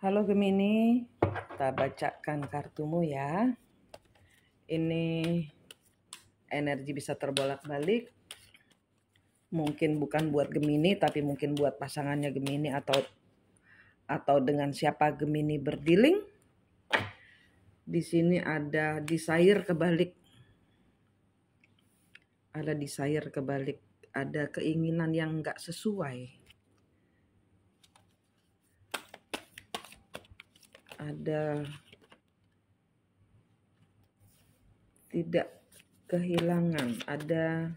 Halo Gemini, kita bacakan kartumu ya. Ini energi bisa terbolak-balik. Mungkin bukan buat Gemini, tapi mungkin buat pasangannya Gemini atau dengan siapa Gemini berdealing. Di sini ada desire kebalik. Ada desire kebalik, ada keinginan yang nggak sesuai. Ada tidak kehilangan, ada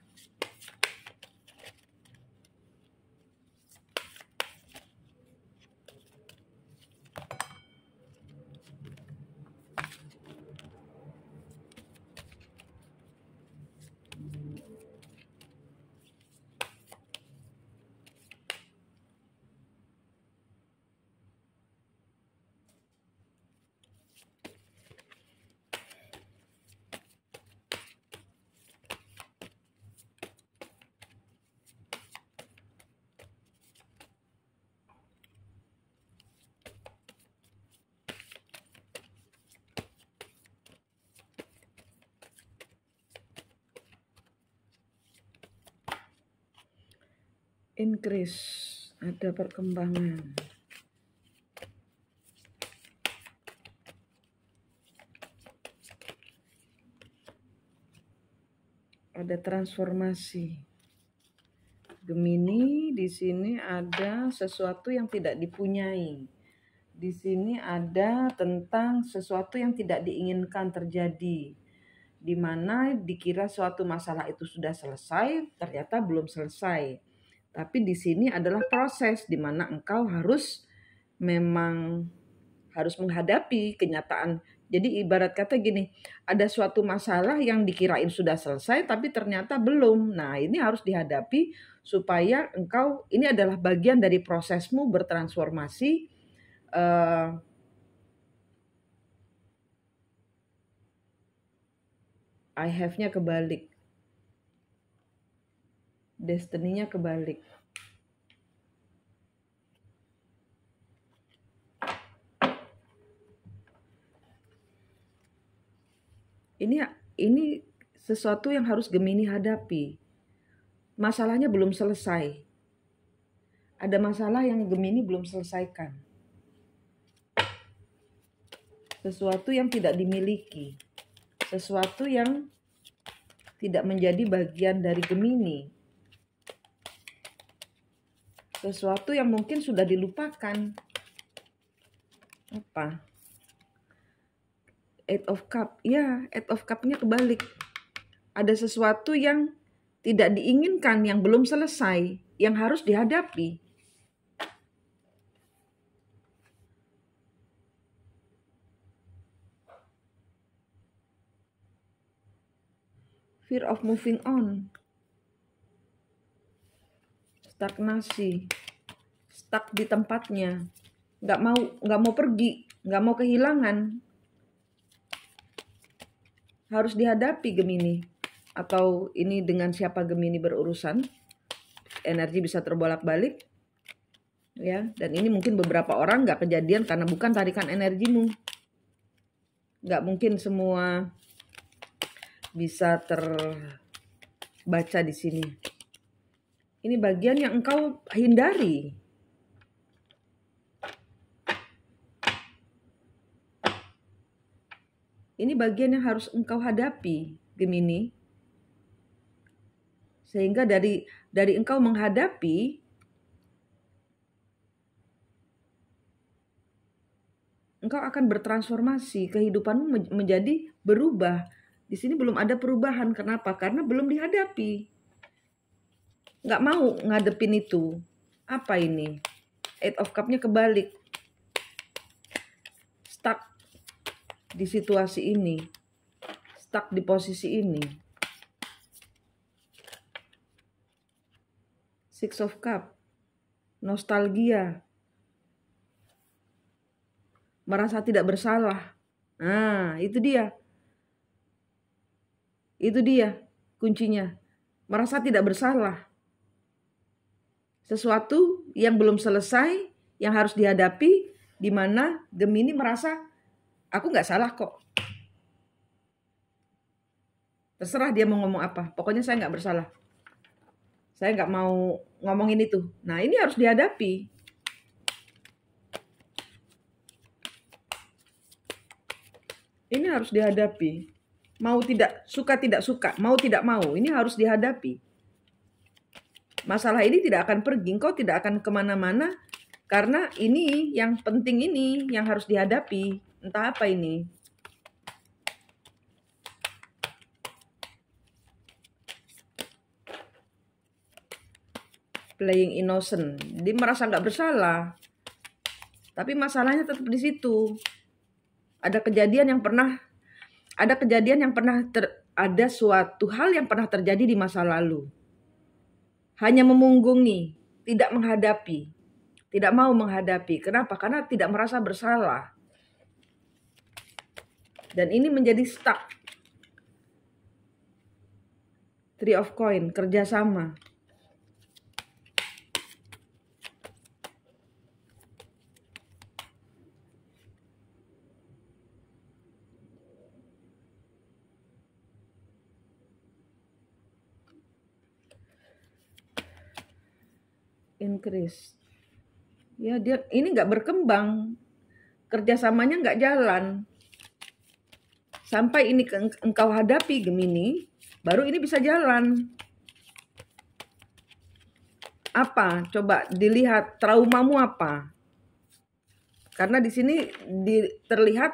increase, ada perkembangan. Ada transformasi. Gemini, di sini ada sesuatu yang tidak dipunyai. Di sini ada tentang sesuatu yang tidak diinginkan terjadi. Di mana dikira suatu masalah itu sudah selesai, ternyata belum selesai. Tapi di sini adalah proses di mana engkau harus menghadapi kenyataan. Jadi ibarat kata gini, ada suatu masalah yang dikirain sudah selesai tapi ternyata belum. Nah, ini harus dihadapi supaya engkau, ini adalah bagian dari prosesmu bertransformasi. I have-nya kebalik. Destiny-nya kebalik. Ini sesuatu yang harus Gemini hadapi. Masalahnya belum selesai. Ada masalah yang Gemini belum selesaikan. Sesuatu yang tidak dimiliki. Sesuatu yang tidak menjadi bagian dari Gemini. Sesuatu yang mungkin sudah dilupakan. Apa? Eight of Cup. Ya, Eight of Cup-nya kebalik. Ada sesuatu yang tidak diinginkan, yang belum selesai, yang harus dihadapi. Fear of moving on. Stagnasi. Stuck di tempatnya. Nggak mau pergi, nggak mau kehilangan. Harus dihadapi Gemini. Atau ini dengan siapa Gemini berurusan. Energi bisa terbolak-balik. Ya, dan ini mungkin beberapa orang nggak kejadian karena bukan tarikan energimu. Nggak mungkin semua bisa terbaca di sini. Ini bagian yang engkau hindari. Ini bagian yang harus engkau hadapi, Gemini. Sehingga dari engkau menghadapi, engkau akan bertransformasi, kehidupanmu menjadi berubah. Di sini belum ada perubahan. Kenapa? Karena belum dihadapi. Nggak mau ngadepin itu. Apa ini? Eight of Cup-nya kebalik. Stuck di situasi ini. Stuck di posisi ini. Six of Cup. Nostalgia. Merasa tidak bersalah. Nah, itu dia. Itu dia kuncinya. Merasa tidak bersalah. Sesuatu yang belum selesai, yang harus dihadapi, di mana Gemini merasa aku nggak salah kok. Terserah dia mau ngomong apa, pokoknya saya nggak bersalah. Saya nggak mau ngomongin itu. Nah, ini harus dihadapi. Ini harus dihadapi. Mau tidak suka, mau tidak mau, ini harus dihadapi. Masalah ini tidak akan pergi, engkau tidak akan kemana-mana, karena ini yang penting, ini yang harus dihadapi. Entah apa ini. Playing innocent, dia merasa nggak bersalah. Tapi masalahnya tetap di situ. Ada kejadian yang pernah ada suatu hal yang pernah terjadi di masa lalu. Hanya memunggungi, tidak menghadapi, tidak mau menghadapi. Kenapa? Karena tidak merasa bersalah. Dan ini menjadi stuck. Three of Coin, kerjasama. Increase. Ya, dia ini nggak berkembang. Kerjasamanya nggak jalan. Sampai ini engkau hadapi Gemini, baru ini bisa jalan. Apa? Coba dilihat traumamu apa? Karena di sini terlihat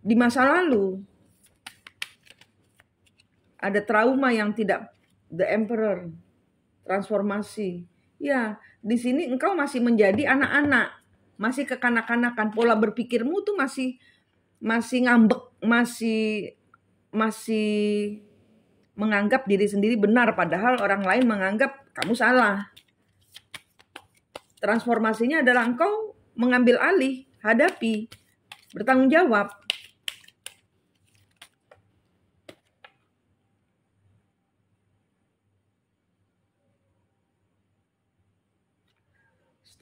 di masa lalu. Ada trauma yang tidak, the Emperor, transformasi. Ya, di sini engkau masih menjadi anak-anak, masih kekanak-kanakan, pola berpikirmu tuh masih ngambek, masih menganggap diri sendiri benar, padahal orang lain menganggap kamu salah. Transformasinya adalah engkau mengambil alih, hadapi, bertanggung jawab.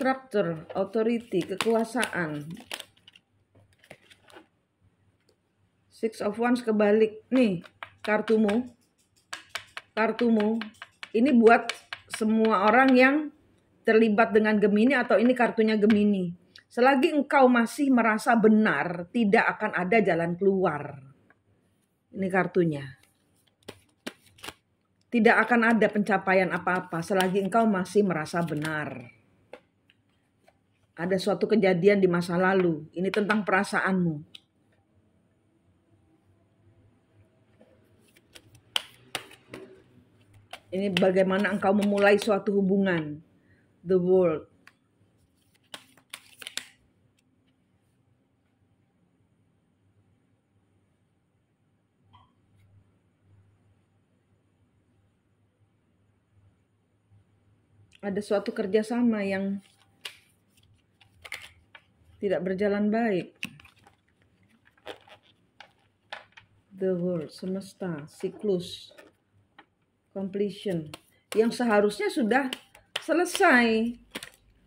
Structure, authority, kekuasaan. Six of Wands kebalik. Nih, kartumu. Ini buat semua orang yang terlibat dengan Gemini atau ini kartunya Gemini. Selagi engkau masih merasa benar, tidak akan ada jalan keluar. Ini kartunya. Tidak akan ada pencapaian apa-apa selagi engkau masih merasa benar. Ada suatu kejadian di masa lalu. Ini tentang perasaanmu. Ini bagaimana engkau memulai suatu hubungan. The World. Ada suatu kerjasama yang tidak berjalan baik. The World, semesta, siklus, completion. Yang seharusnya sudah selesai.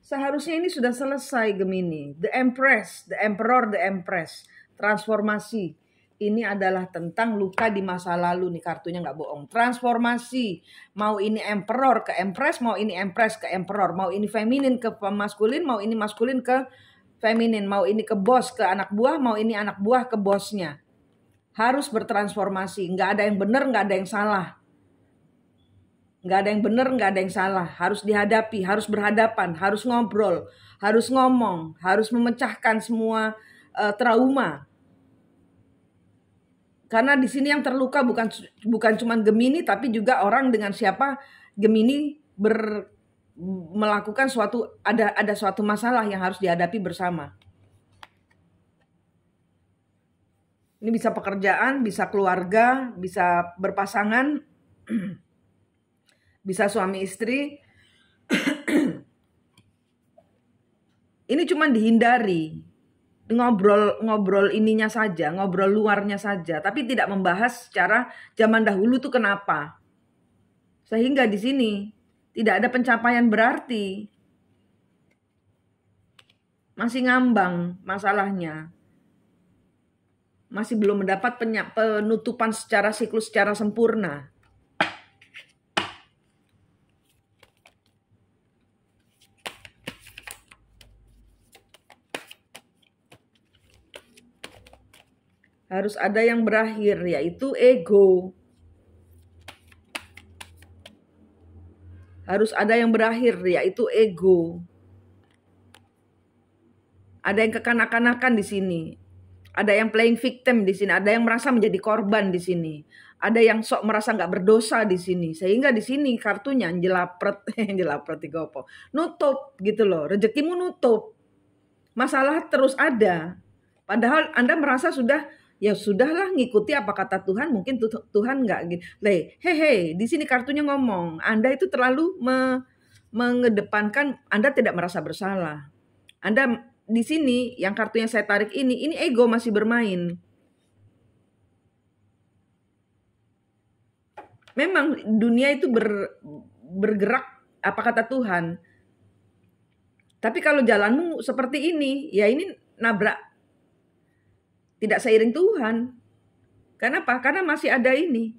Seharusnya ini sudah selesai Gemini. The Empress, the Emperor, the Empress. Transformasi. Ini adalah tentang luka di masa lalu nih, kartunya nggak bohong. Transformasi. Mau ini Emperor ke Empress, mau ini Empress ke Emperor. Mau ini feminin ke maskulin, mau ini maskulin ke feminin, mau ini ke bos, ke anak buah, mau ini anak buah ke bosnya. Harus bertransformasi, nggak ada yang benar, nggak ada yang salah. Nggak ada yang benar, nggak ada yang salah. Harus dihadapi, harus berhadapan, harus ngobrol, harus ngomong, harus memecahkan semua trauma. Karena di sini yang terluka bukan cuma Gemini, tapi juga orang dengan siapa Gemini melakukan ada suatu masalah yang harus dihadapi bersama. Ini bisa pekerjaan, bisa keluarga, bisa berpasangan, bisa suami istri. Ini cuma dihindari. Ngobrol ininya saja, ngobrol luarnya saja, tapi tidak membahas secara zaman dahulu tuh kenapa. Sehingga di sini tidak ada pencapaian berarti. masih ngambang masalahnya. Masih belum mendapat penutupan secara siklus secara sempurna. Harus ada yang berakhir, yaitu ego. Harus ada yang berakhir, yaitu ego. Ada yang kekanak-kanakan di sini. Ada yang playing victim di sini. Ada yang merasa menjadi korban di sini. Ada yang sok merasa nggak berdosa di sini. Sehingga di sini kartunya jelapret, jelapret digopo. Nutup gitu loh. Rezekimu nutup. Masalah terus ada. Padahal Anda merasa sudah, ya sudahlah ngikuti apa kata Tuhan. Mungkin Tuhan nggak gitu. Hehe, di sini kartunya ngomong. Anda itu terlalu mengedepankan Anda tidak merasa bersalah. Anda di sini yang kartu yang saya tarik ini ego masih bermain. Memang dunia itu bergerak apa kata Tuhan. Tapi kalau jalanmu seperti ini, ya ini nabrak. Tidak seiring Tuhan. Kenapa? Karena masih ada ini.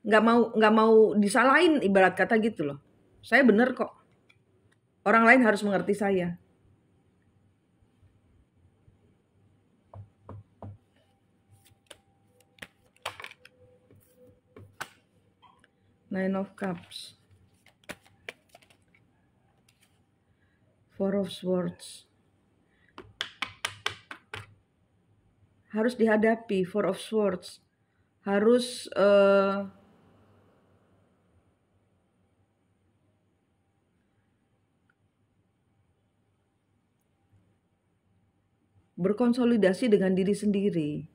Nggak mau disalahin ibarat kata gitu loh. Saya bener kok. Orang lain harus mengerti saya. Nine of Cups. Four of Swords. Harus dihadapi, Four of Swords. Harus berkonsolidasi dengan diri sendiri.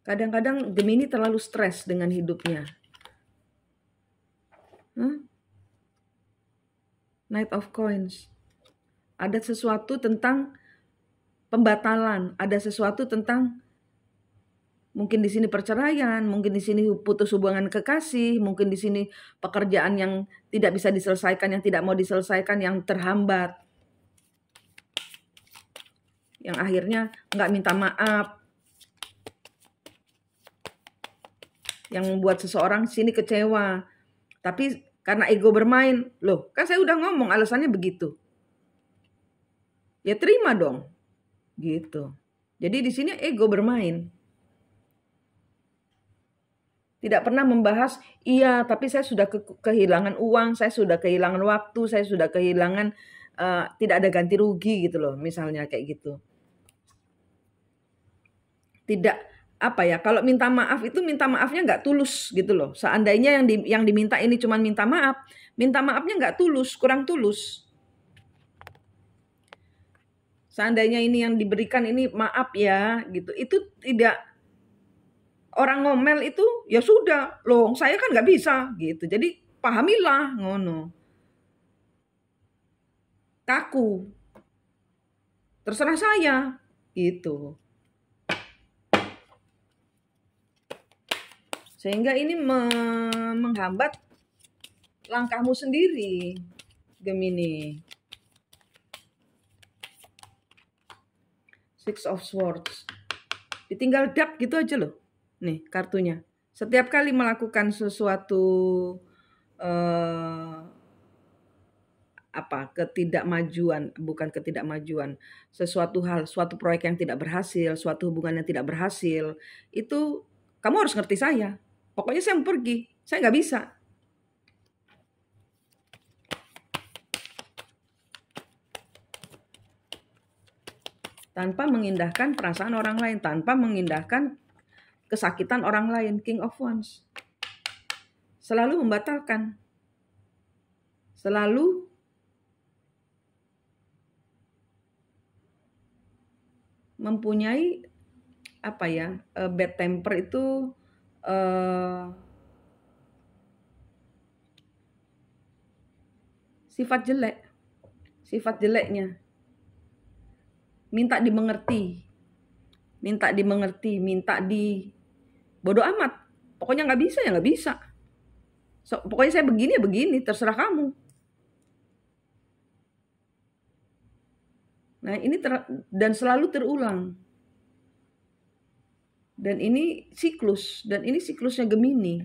Kadang-kadang Gemini terlalu stres dengan hidupnya. Knight of Coins. Ada sesuatu tentang pembatalan, ada sesuatu tentang mungkin di sini perceraian, mungkin di sini putus hubungan kekasih, mungkin di sini pekerjaan yang tidak bisa diselesaikan, yang tidak mau diselesaikan, yang terhambat. Yang akhirnya nggak minta maaf. Yang membuat seseorang sini kecewa. Tapi karena ego bermain, loh kan saya udah ngomong alasannya begitu. Ya terima dong, gitu. Jadi di sini ego bermain. Tidak pernah membahas, iya tapi saya sudah kehilangan uang, saya sudah kehilangan waktu, saya sudah kehilangan, tidak ada ganti rugi gitu loh, misalnya kayak gitu. Tidak, apa ya, kalau minta maaf itu minta maafnya nggak tulus gitu loh. Seandainya yang diminta ini cuma minta maafnya nggak tulus, kurang tulus. Seandainya ini yang diberikan ini maaf ya gitu, itu tidak, orang ngomel itu ya sudah loh, saya kan nggak bisa gitu. Jadi pahamilah ngono. Kaku. Terserah saya gitu. Sehingga ini menghambat langkahmu sendiri, Gemini. Six of Swords. Ditinggal dak gitu aja loh. Nih kartunya. Setiap kali melakukan sesuatu ketidakmajuan, bukan ketidakmajuan, sesuatu hal, suatu proyek yang tidak berhasil, suatu hubungan yang tidak berhasil, itu kamu harus ngerti saya. Pokoknya saya mau pergi, saya nggak bisa. Tanpa mengindahkan perasaan orang lain, tanpa mengindahkan kesakitan orang lain. King of Wands. Selalu membatalkan. Selalu mempunyai bad temper itu sifat jeleknya. Minta dimengerti, minta Bodoh amat. Pokoknya nggak bisa ya nggak bisa. Pokoknya saya begini ya begini, terserah kamu. Nah ini dan selalu terulang. Dan ini siklus, dan ini siklusnya Gemini.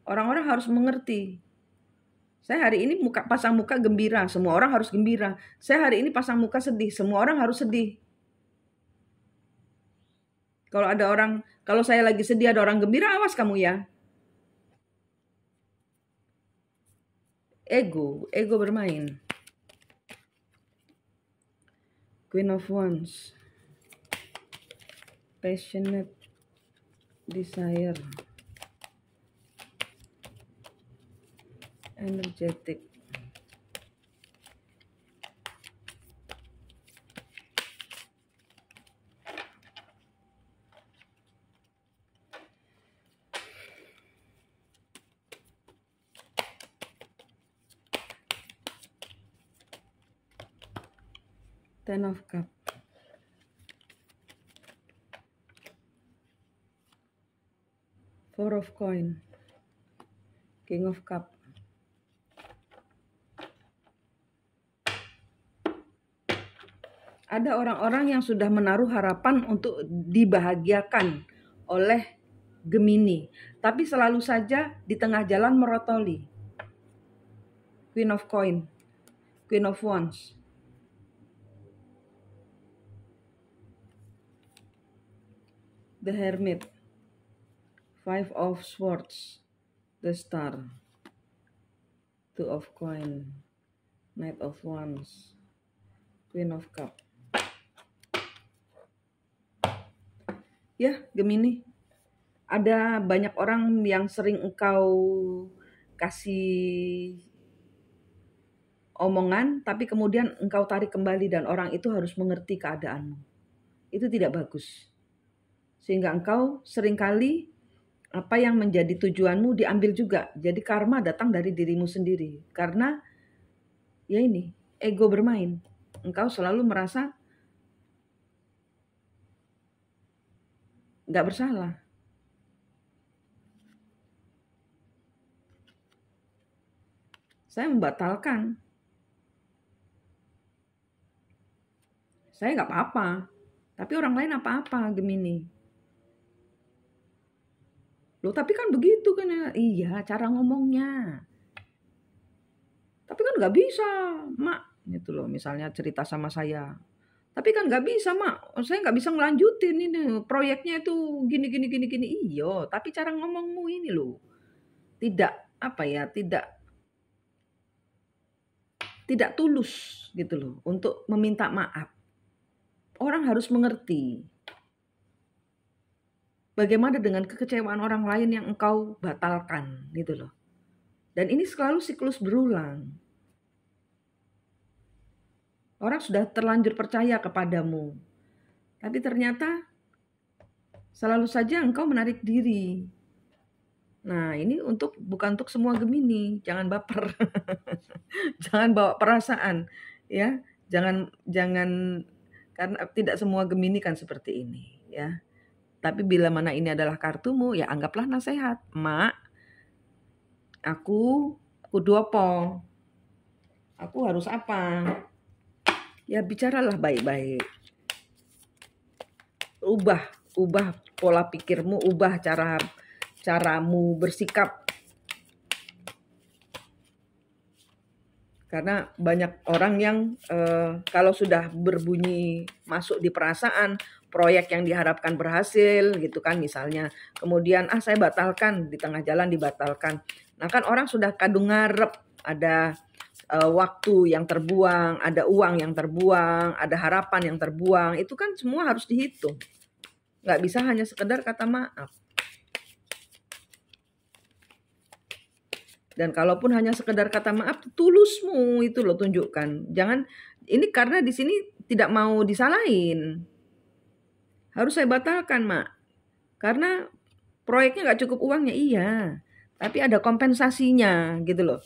Orang-orang harus mengerti. Saya hari ini pasang muka gembira, semua orang harus gembira. Saya hari ini pasang muka sedih, semua orang harus sedih. Kalau saya lagi sedih ada orang gembira, awas kamu ya. Ego bermain. Queen of Wands. Passionate desire. Energetic. Ten of Cups. Four of Coin. King of Cups. Ada orang-orang yang sudah menaruh harapan untuk dibahagiakan oleh Gemini, tapi selalu saja di tengah jalan merotoli. Queen of Coin, Queen of Wands. The Hermit, Five of Swords, the Star, Two of Coin, Knight of Wands, Queen of Cups. Ya, Gemini. Ada banyak orang yang sering engkau kasih omongan, tapi kemudian engkau tarik kembali dan orang itu harus mengerti keadaanmu. Itu tidak bagus. Sehingga engkau seringkali apa yang menjadi tujuanmu diambil juga. Jadi karma datang dari dirimu sendiri. Karena ya ini, ego bermain. Engkau selalu merasa nggak bersalah. Saya membatalkan. Saya nggak apa-apa. Tapi orang lain apa-apa, Gemini. Loh, tapi kan begitu kan ya. Iya, cara ngomongnya. Tapi kan nggak bisa, Mak. Gitu loh, misalnya cerita sama saya. Tapi kan nggak bisa, Mak. Saya nggak bisa ngelanjutin ini. Proyeknya itu gini. Iya, tapi cara ngomongmu ini loh. Tidak, tidak tulus gitu loh. Untuk meminta maaf. Orang harus mengerti. Bagaimana dengan kekecewaan orang lain yang engkau batalkan gitu loh. Dan ini selalu siklus berulang. Orang sudah terlanjur percaya kepadamu. Tapi ternyata selalu saja engkau menarik diri. Nah, ini bukan untuk semua Gemini. Jangan baper. Jangan bawa perasaan, ya. Jangan karena tidak semua Gemini kan seperti ini, ya. Tapi bila mana ini adalah kartumu, ya anggaplah nasihat. Mak, aku duopo. Aku harus apa? Ya bicaralah baik-baik. Ubah pola pikirmu, ubah caramu bersikap. Karena banyak orang yang kalau sudah berbunyi masuk di perasaan, proyek yang diharapkan berhasil gitu kan misalnya. Kemudian saya batalkan, di tengah jalan dibatalkan. Nah kan orang sudah kadung ngarep, ada waktu yang terbuang, ada uang yang terbuang, ada harapan yang terbuang. Itu kan semua harus dihitung. Nggak bisa hanya sekedar kata maaf. Dan kalaupun hanya sekedar kata maaf, tulusmu itu lo tunjukkan. Jangan, ini karena di sini tidak mau disalahin. Harus saya batalkan, Mak. Karena proyeknya nggak cukup uangnya, iya. Tapi ada kompensasinya gitu loh.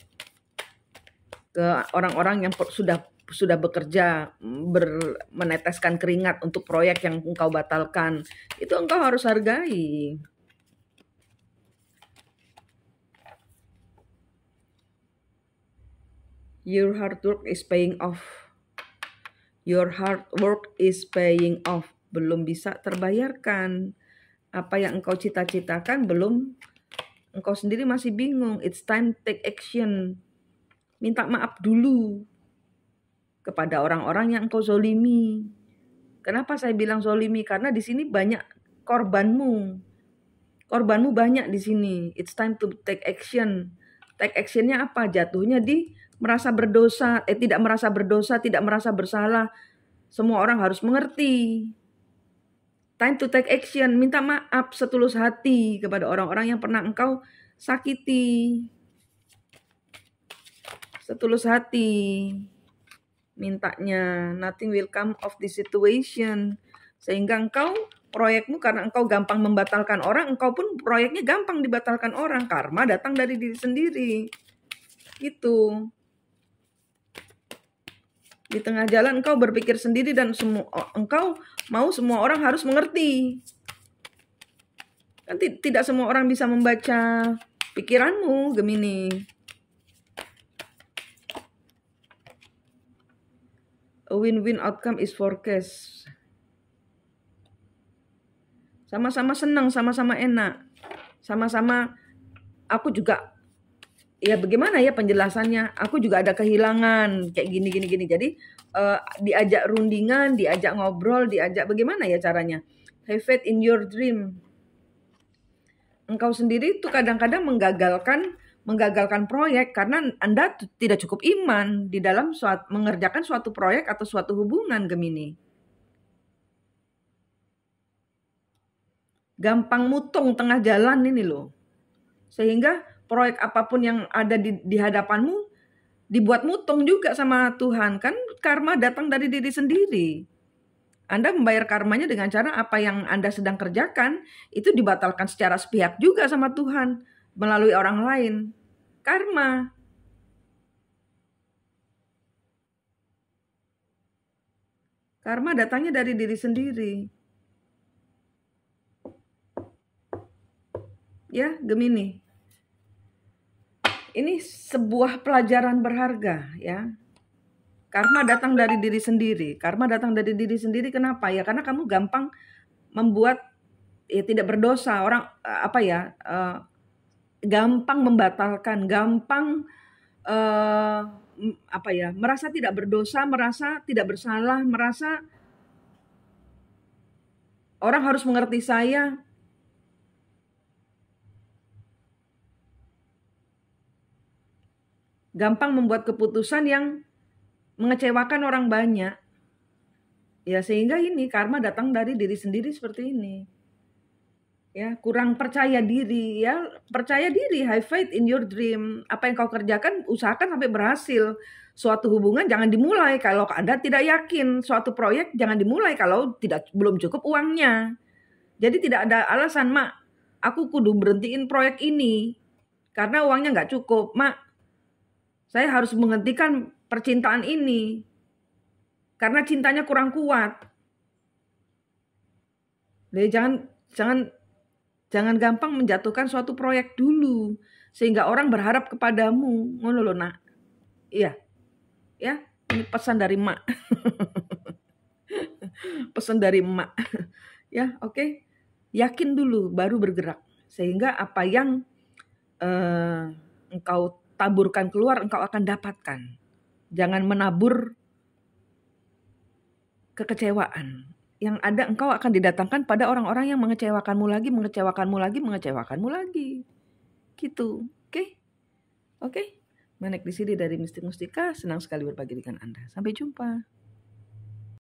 Ke orang-orang yang sudah bekerja, meneteskan keringat untuk proyek yang engkau batalkan. Itu engkau harus hargai. Your hard work is paying off. Your hard work is paying off. Belum bisa terbayarkan. Apa yang engkau cita-citakan belum, engkau sendiri masih bingung. It's time to take action. Minta maaf dulu kepada orang-orang yang engkau zolimi. Kenapa saya bilang zolimi? Karena di sini banyak korbanmu. Korbanmu banyak di sini. It's time to take action. Take actionnya apa? Jatuhnya di merasa berdosa, tidak merasa berdosa, tidak merasa bersalah. Semua orang harus mengerti. Time to take action. Minta maaf setulus hati kepada orang-orang yang pernah engkau sakiti. Setulus hati. Mintanya, nothing will come of this situation. Sehingga engkau, proyekmu karena engkau gampang membatalkan orang, engkau pun proyeknya gampang dibatalkan orang. Karma datang dari diri sendiri. Gitu. Di tengah jalan engkau berpikir sendiri dan engkau mau semua orang harus mengerti. Kan tidak semua orang bisa membaca pikiranmu, Gemini. A win-win outcome is forecast. Sama-sama senang, sama-sama enak. Sama-sama aku juga, ya bagaimana ya penjelasannya? Aku juga ada kehilangan kayak gini. Jadi diajak rundingan, diajak ngobrol, diajak bagaimana ya caranya? Have faith in your dream. Engkau sendiri tuh kadang-kadang menggagalkan proyek karena Anda tidak cukup iman di dalam mengerjakan suatu proyek atau suatu hubungan, Gemini. Gampang mutung tengah jalan ini loh. Sehingga proyek apapun yang ada di hadapanmu dibuat mutung juga sama Tuhan. Kan karma datang dari diri sendiri. Anda membayar karmanya dengan cara apa yang Anda sedang kerjakan itu dibatalkan secara sepihak juga sama Tuhan melalui orang lain. Karma. Karma datangnya dari diri sendiri. Ya, Gemini. Ini sebuah pelajaran berharga ya. Karma datang dari diri sendiri. Karma datang dari diri sendiri kenapa? Ya karena kamu gampang membuat ya tidak berdosa. Orang gampang membatalkan, gampang merasa tidak berdosa, merasa tidak bersalah, merasa orang harus mengerti saya. Gampang membuat keputusan yang mengecewakan orang banyak. Ya sehingga ini karma datang dari diri sendiri seperti ini. Ya, kurang percaya diri ya. Percaya diri, have faith in your dream. Apa yang kau kerjakan usahakan sampai berhasil. Suatu hubungan jangan dimulai kalau Anda tidak yakin. Suatu proyek jangan dimulai kalau belum cukup uangnya. Jadi tidak ada alasan, Mak, aku kudu berhentiin proyek ini karena uangnya nggak cukup, Mak. Saya harus menghentikan percintaan ini karena cintanya kurang kuat. Jadi jangan gampang menjatuhkan suatu proyek dulu sehingga orang berharap kepadamu. Ngono lho, Nak. Iya. Ya, ini pesan dari Mak. Pesan dari Mak. Ya, oke. Yakin dulu baru bergerak sehingga apa yang engkau taburkan keluar engkau akan dapatkan. Jangan menabur kekecewaan. Yang ada engkau akan didatangkan pada orang-orang yang mengecewakanmu lagi. Gitu. Oke? Manek di sini dari Mistik Mustika, senang sekali berbagi dengan Anda. Sampai jumpa.